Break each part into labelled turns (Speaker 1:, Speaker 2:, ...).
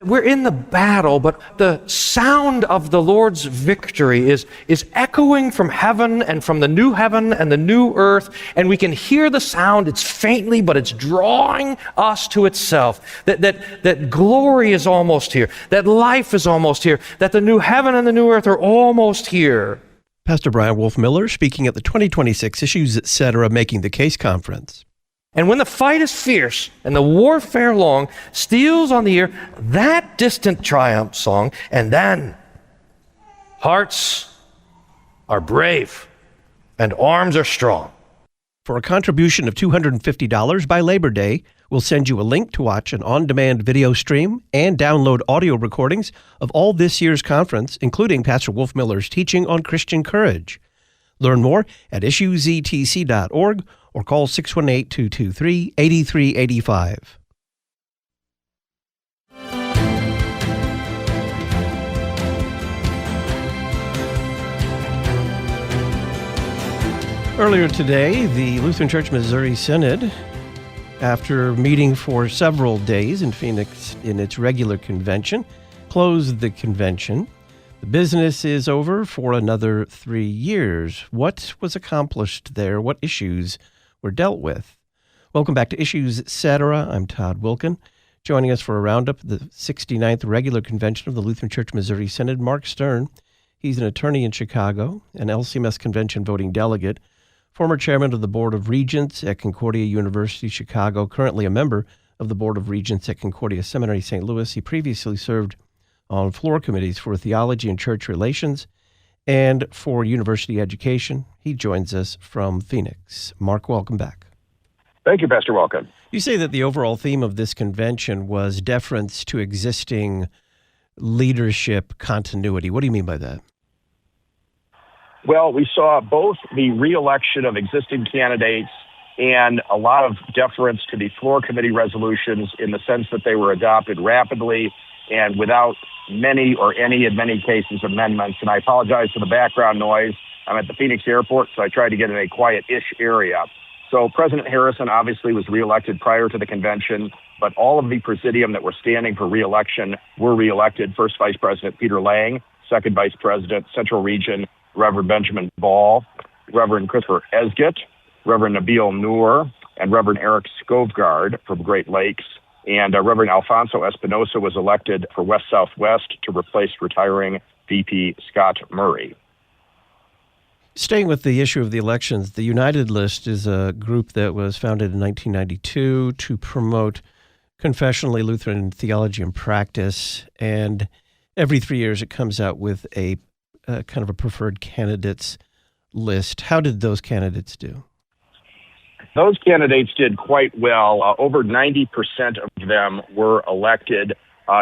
Speaker 1: We're in the battle, but the sound of the Lord's victory is echoing from heaven and from the new heaven and the new earth, and we can hear the sound. It's faintly, but it's drawing us to itself. That glory is almost here, that life is almost here, that the new heaven and the new earth are almost here.
Speaker 2: Pastor Brian Wolf-Miller speaking at the 2026 Issues Etc. Making the Case Conference.
Speaker 1: And when the fight is fierce and the warfare long, steals on the ear that distant triumph song, and then hearts are brave and arms are strong.
Speaker 2: For a contribution of $250 by Labor Day, we'll send you a link to watch an on-demand video stream and download audio recordings of all this year's conference, including Pastor Wolf-Miller's teaching on Christian courage. Learn more at issuesetc.org or call 618-223-8385. Earlier today, the Lutheran Church Missouri Synod, after meeting for several days in Phoenix in its regular convention, closed the convention. The business is over for another 3 years. What was accomplished there? What issues were dealt with? Welcome back to Issues Etc. I'm Todd Wilkin. Joining us for a roundup, the 69th regular convention of the Lutheran Church Missouri Synod, Mark Stern. He's an attorney in Chicago, an LCMS convention voting delegate, former chairman of the Board of Regents at Concordia University, Chicago, currently a member of the Board of Regents at Concordia Seminary, St. Louis. He previously served on floor committees for theology and church relations and for university education. He joins us from Phoenix. Mark, welcome back.
Speaker 3: Thank you, Pastor Wilkin.
Speaker 2: You say that the overall theme of this convention was deference to existing leadership continuity. What do you mean by that?
Speaker 3: Well, we saw both the reelection of existing candidates and a lot of deference to the floor committee resolutions in the sense that they were adopted rapidly and without many or any, in many cases, amendments. And I apologize for the background noise. I'm at the Phoenix airport, so I tried to get in a quiet-ish area. So President Harrison obviously was reelected prior to the convention, but all of the presidium that were standing for reelection were reelected. First Vice President Peter Lang, Second Vice President, Central Region, Reverend Benjamin Ball, Reverend Christopher Esgett, Reverend Nabil Noor, and Reverend Eric Skovgaard from Great Lakes. And Reverend Alfonso Espinosa was elected for West Southwest to replace retiring VP Scott Murray.
Speaker 2: Staying with the issue of the elections, the United List is a group that was founded in 1992 to promote confessionally Lutheran theology and practice. And every 3 years it comes out with a kind of a preferred candidates list. How did those candidates do?
Speaker 3: Those candidates did quite well. Over 90% of them were elected.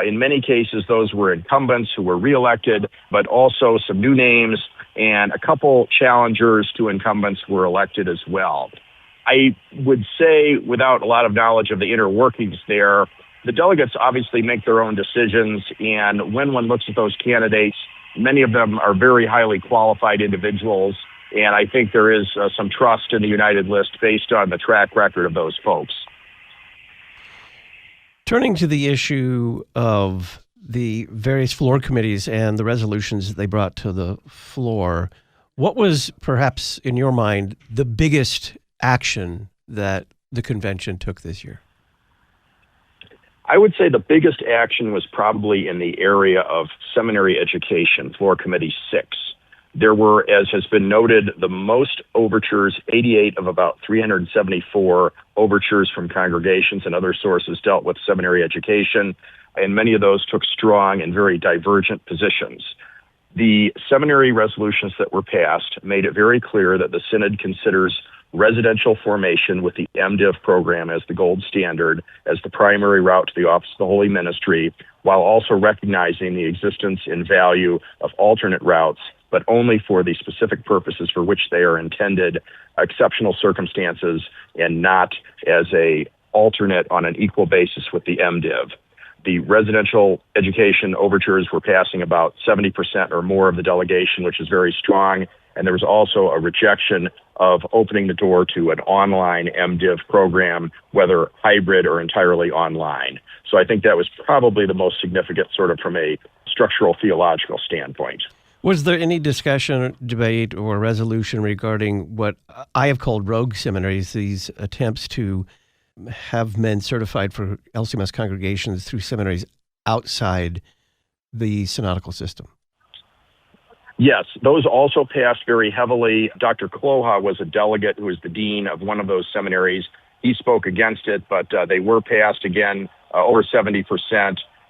Speaker 3: In many cases, those were incumbents who were reelected, but also some new names and a couple challengers to incumbents were elected as well. I would say, without a lot of knowledge of the inner workings there, the delegates obviously make their own decisions, and when one looks at those candidates, many of them are very highly qualified individuals. And I think there is some trust in the United List based on the track record of those folks.
Speaker 2: Turning to the issue of the various floor committees and the resolutions that they brought to the floor, what was perhaps in your mind the biggest action that the convention took this year?
Speaker 3: I would say the biggest action was probably in the area of seminary education, Floor Committee 6. There were, as has been noted, the most overtures, 88 of about 374 overtures from congregations and other sources dealt with seminary education, and many of those took strong and very divergent positions. The seminary resolutions that were passed made it very clear that the Synod considers residential formation with the MDiv program as the gold standard, as the primary route to the office of the Holy Ministry, while also recognizing the existence and value of alternate routes, but only for the specific purposes for which they are intended, exceptional circumstances, and not as a alternate on an equal basis with the MDiv. The residential education overtures were passing about 70% or more of the delegation, which is very strong. And there was also a rejection of opening the door to an online MDiv program, whether hybrid or entirely online. So I think that was probably the most significant sort of from a structural theological standpoint.
Speaker 2: Was there any discussion, debate, or resolution regarding what I have called rogue seminaries, these attempts to have men certified for LCMS congregations through seminaries outside the synodical system?
Speaker 3: Yes, those also passed very heavily. Dr. Kloha was a delegate who was the dean of one of those seminaries. He spoke against it, but they were passed again, over 70%.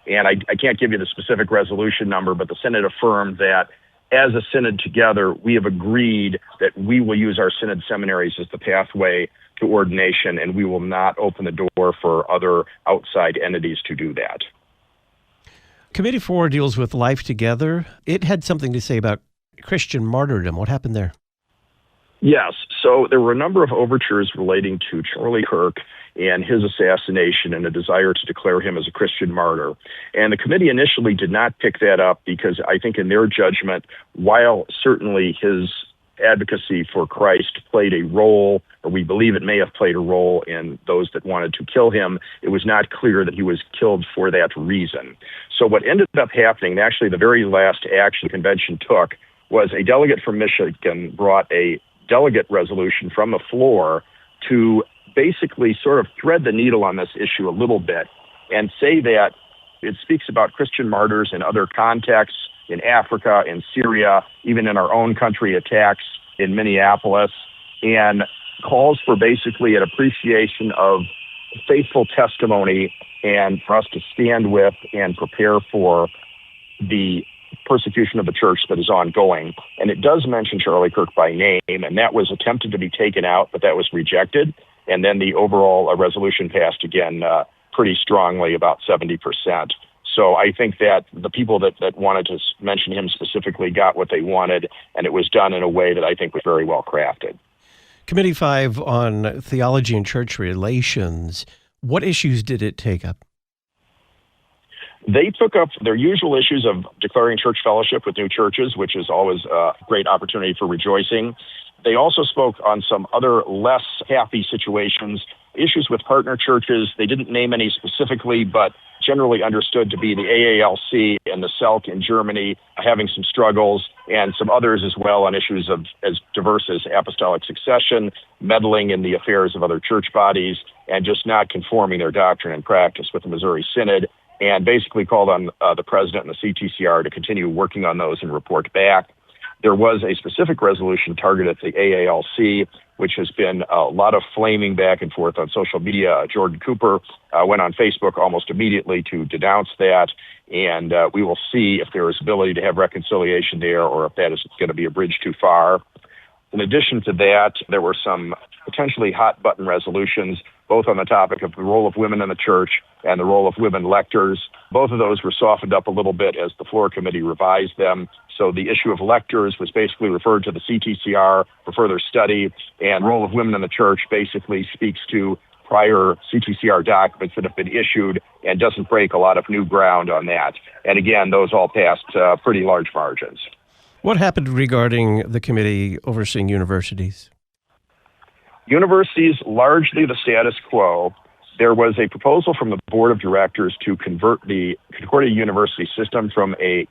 Speaker 3: And I can't give you the specific resolution number, but the Synod affirmed that as a Synod together, we have agreed that we will use our Synod seminaries as the pathway to ordination, and we will not open the door for other outside entities to do that.
Speaker 2: Committee 4 deals with life together. It had something to say about Christian martyrdom. What happened there?
Speaker 3: Yes. So there were a number of overtures relating to Charlie Kirk and his assassination and a desire to declare him as a Christian martyr. And the committee initially did not pick that up because I think in their judgment, while certainly his advocacy for Christ played a role, or we believe it may have played a role in those that wanted to kill him, it was not clear that he was killed for that reason. So what ended up happening, actually the very last action the convention took, was a delegate from Michigan brought a delegate resolution from the floor to basically sort of thread the needle on this issue a little bit and say that it speaks about Christian martyrs in other contexts, in Africa, in Syria, even in our own country, attacks in Minneapolis, and calls for basically an appreciation of faithful testimony and for us to stand with and prepare for the persecution of the church that is ongoing. And it does mention Charlie Kirk by name, and that was attempted to be taken out, but that was rejected. And then the overall resolution passed again pretty strongly, about 70%. So I think that the people that wanted to mention him specifically got what they wanted, and it was done in a way that I think was very well crafted.
Speaker 2: Committee 5 on theology and church relations, what issues did it take up?
Speaker 3: They took up their usual issues of declaring church fellowship with new churches, which is always a great opportunity for rejoicing. They also spoke on some other less happy situations, issues with partner churches. They didn't name any specifically, but generally understood to be the AALC and the SELC in Germany having some struggles, and some others as well on issues of as diverse as apostolic succession, meddling in the affairs of other church bodies, and just not conforming their doctrine and practice with the Missouri Synod, and basically called on the president and the CTCR to continue working on those and report back. There was a specific resolution targeted at the AALC, which has been a lot of flaming back and forth on social media. Jordan Cooper went on Facebook almost immediately to denounce that, and we will see if there is ability to have reconciliation there or if that is going to be a bridge too far. In addition to that, there were some potentially hot-button resolutions, both on the topic of the role of women in the church and the role of women lectors. Both of those were softened up a little bit as the floor committee revised them. So the issue of lectors was basically referred to the CTCR for further study, and role of women in the church basically speaks to prior CTCR documents that have been issued and doesn't break a lot of new ground on that. And again, those all passed pretty large margins.
Speaker 2: What happened regarding the committee overseeing universities?
Speaker 3: Universities, largely the status quo. There was a proposal from the board of directors to convert the Concordia University system from a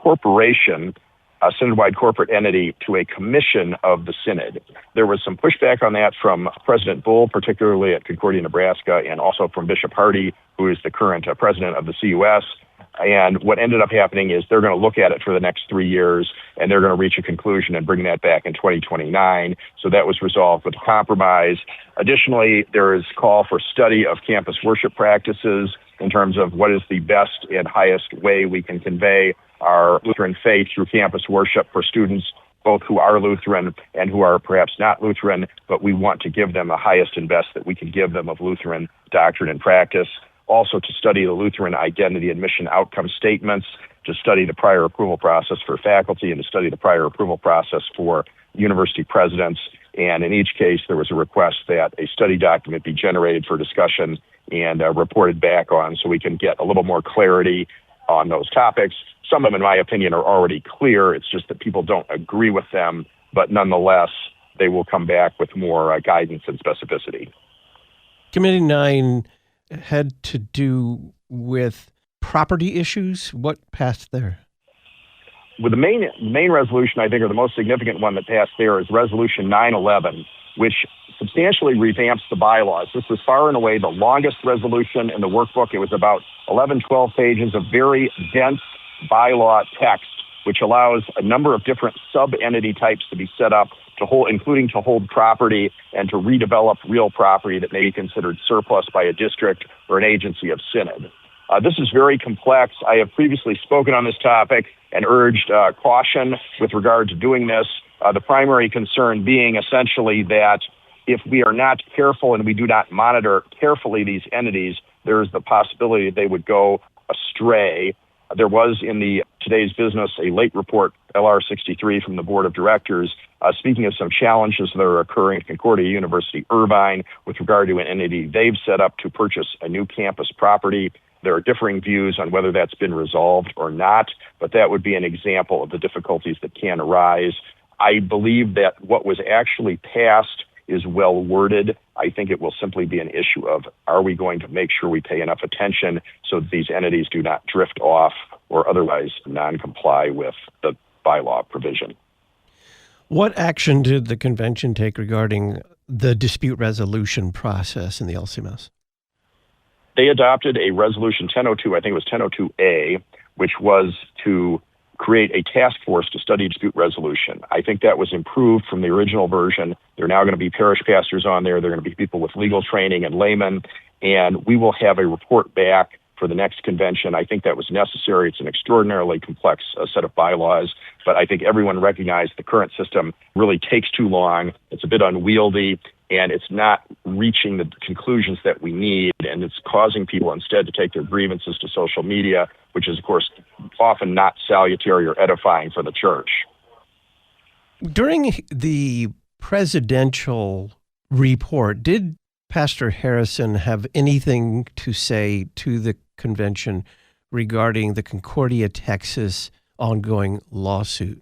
Speaker 3: corporation, a synod-wide corporate entity, to a commission of the synod. There was some pushback on that from President Bull, particularly at Concordia, Nebraska, and also from Bishop Hardy, who is the current president of the CUS. And what ended up happening is they're going to look at it for the next 3 years, and they're going to reach a conclusion and bring that back in 2029. So that was resolved with a compromise. Additionally, there is call for study of campus worship practices in terms of what is the best and highest way we can convey our Lutheran faith through campus worship for students, both who are Lutheran and who are perhaps not Lutheran, but we want to give them the highest and best that we can give them of Lutheran doctrine and practice. Also to study the Lutheran identity and mission outcome statements, to study the prior approval process for faculty, and to study the prior approval process for university presidents. And in each case, there was a request that a study document be generated for discussion and reported back on so we can get a little more clarity on those topics. Some of them, in my opinion, are already clear. It's just that people don't agree with them but nonetheless, they will come back with more guidance and specificity.
Speaker 2: Committee 9 had to do with property issues. What passed there?
Speaker 3: With the main resolution, I think, or the most significant one that passed there is Resolution 911, which substantially revamps the bylaws. This was far and away the longest resolution in the workbook. It was about 11, 12 pages of very dense bylaw text, which allows a number of different sub-entity types to be set up to hold, including to hold property and to redevelop real property that may be considered surplus by a district or an agency of Synod. This is very complex. I have previously spoken on this topic and urged caution with regard to doing this. The primary concern being essentially that if we are not careful and we do not monitor carefully these entities, there is the possibility that they would go astray. There was in the Today's Business a late report, LR 63, from the Board of Directors, speaking of some challenges that are occurring at Concordia University Irvine with regard to an entity they've set up to purchase a new campus property. There are differing views on whether that's been resolved or not, but that would be an example of the difficulties that can arise. I believe that what was actually passed is well worded. I think it will simply be an issue of, are we going to make sure we pay enough attention so that these entities do not drift off or otherwise non-comply with the bylaw provision.
Speaker 2: What action did the convention take regarding the dispute resolution process in the LCMS?
Speaker 3: They adopted a resolution 1002, I think it was 1002A, which was to create a task force to study dispute resolution. I think that was improved from the original version. There are now going to be parish pastors on there. There are going to be people with legal training and laymen, and we will have a report back for the next convention. I think that was necessary. It's an extraordinarily complex set of bylaws, but I think everyone recognized the current system really takes too long. It's a bit unwieldy, and it's not reaching the conclusions that we need, and it's causing people instead to take their grievances to social media, which is, of course, often not salutary or edifying for the church.
Speaker 2: During the presidential report, did Pastor Harrison have anything to say to the convention regarding the Concordia, Texas ongoing lawsuit?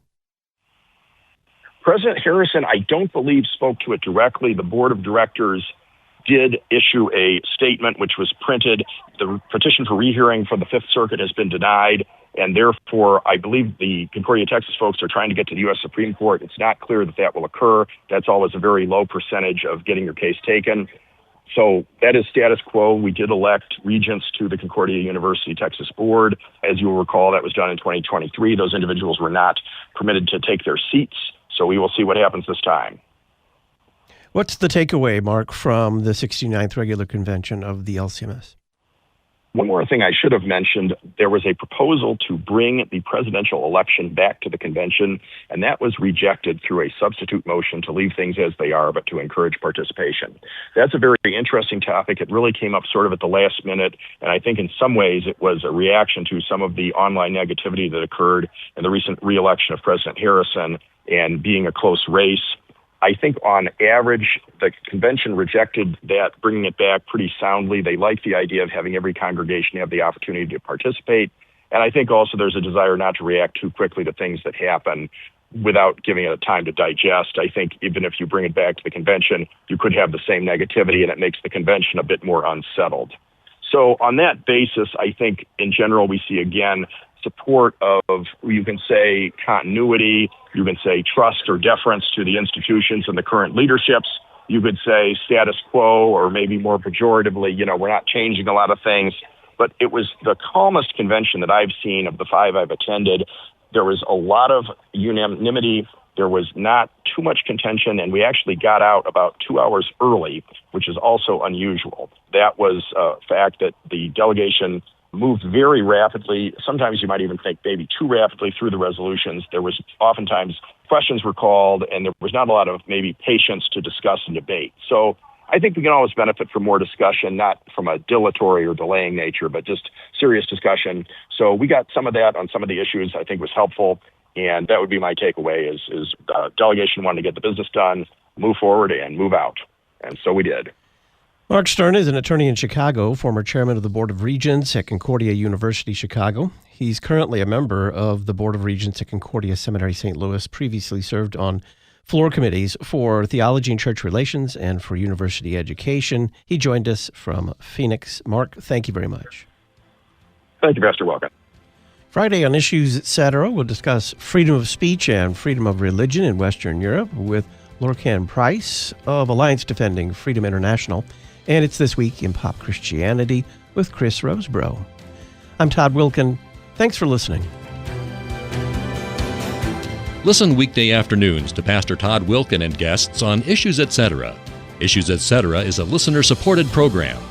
Speaker 3: President Harrison, I don't believe, spoke to it directly. The board of directors did issue a statement which was printed. The petition for rehearing for the Fifth Circuit has been denied, and therefore I believe the Concordia, Texas folks are trying to get to the U.S. Supreme Court. It's not clear that that will occur. That's always a very low percentage of getting your case taken. So that is status quo. We did elect regents to the Concordia University Texas board. As you will recall, that was done in 2023. Those individuals were not permitted to take their seats. So we will see what happens this time.
Speaker 2: What's the takeaway, Mark, from the 69th regular convention of the LCMS?
Speaker 3: One more thing I should have mentioned, there was a proposal to bring the presidential election back to the convention, and that was rejected through a substitute motion to leave things as they are, but to encourage participation. That's a very interesting topic. It really came up sort of at the last minute, and I think in some ways it was a reaction to some of the online negativity that occurred in the recent re-election of President Harrison and being a close race. I think on average, the convention rejected that, bringing it back pretty soundly. They like the idea of having every congregation have the opportunity to participate. And I think also there's a desire not to react too quickly to things that happen without giving it time to digest. I think even if you bring it back to the convention, you could have the same negativity, and it makes the convention a bit more unsettled. So on that basis, I think in general we see, again, support of, you can say, continuity, you can say trust or deference to the institutions and the current leaderships, you could say status quo, or maybe more pejoratively, we're not changing a lot of things. But it was the calmest convention that I've seen of the 5 I've attended. There was a lot of unanimity. There was not too much contention, and we actually got out about 2 hours early, which is also unusual. That was a fact that the delegation moved very rapidly. Sometimes you might even think maybe too rapidly through the resolutions. There was oftentimes questions were called, and there was not a lot of maybe patience to discuss and debate. So I think we can always benefit from more discussion, not from a dilatory or delaying nature, but just serious discussion. So we got some of that on some of the issues I think was helpful, and that would be my takeaway is the delegation wanted to get the business done, move forward, and move out. And so we did.
Speaker 2: Mark Stern is an attorney in Chicago, former chairman of the Board of Regents at Concordia University, Chicago. He's currently a member of the Board of Regents at Concordia Seminary, St. Louis, previously served on floor committees for theology and church relations and for university education. He joined us from Phoenix. Mark, thank you very much.
Speaker 3: Thank you, Pastor Welken.
Speaker 2: Friday on Issues Etc., we'll discuss freedom of speech and freedom of religion in Western Europe with Lorcan Price of Alliance Defending Freedom International. And it's This Week in Pop Christianity with Chris Rosebrough. I'm Todd Wilken. Thanks for listening.
Speaker 4: Listen weekday afternoons to Pastor Todd Wilken and guests on Issues Etc. Issues Etc. is a listener-supported program.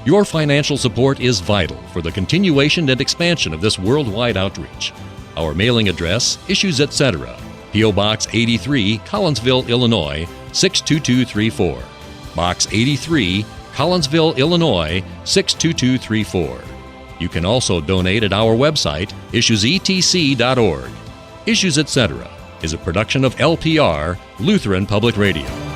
Speaker 4: Your financial support is vital for the continuation and expansion of this worldwide outreach. Our mailing address, Issues Etc., P.O. Box 83, Collinsville, Illinois, 62234. Box 83, Collinsville, Illinois, 62234. You can also donate at our website, issuesetc.org. Issues Etc. is a production of LPR, Lutheran Public Radio.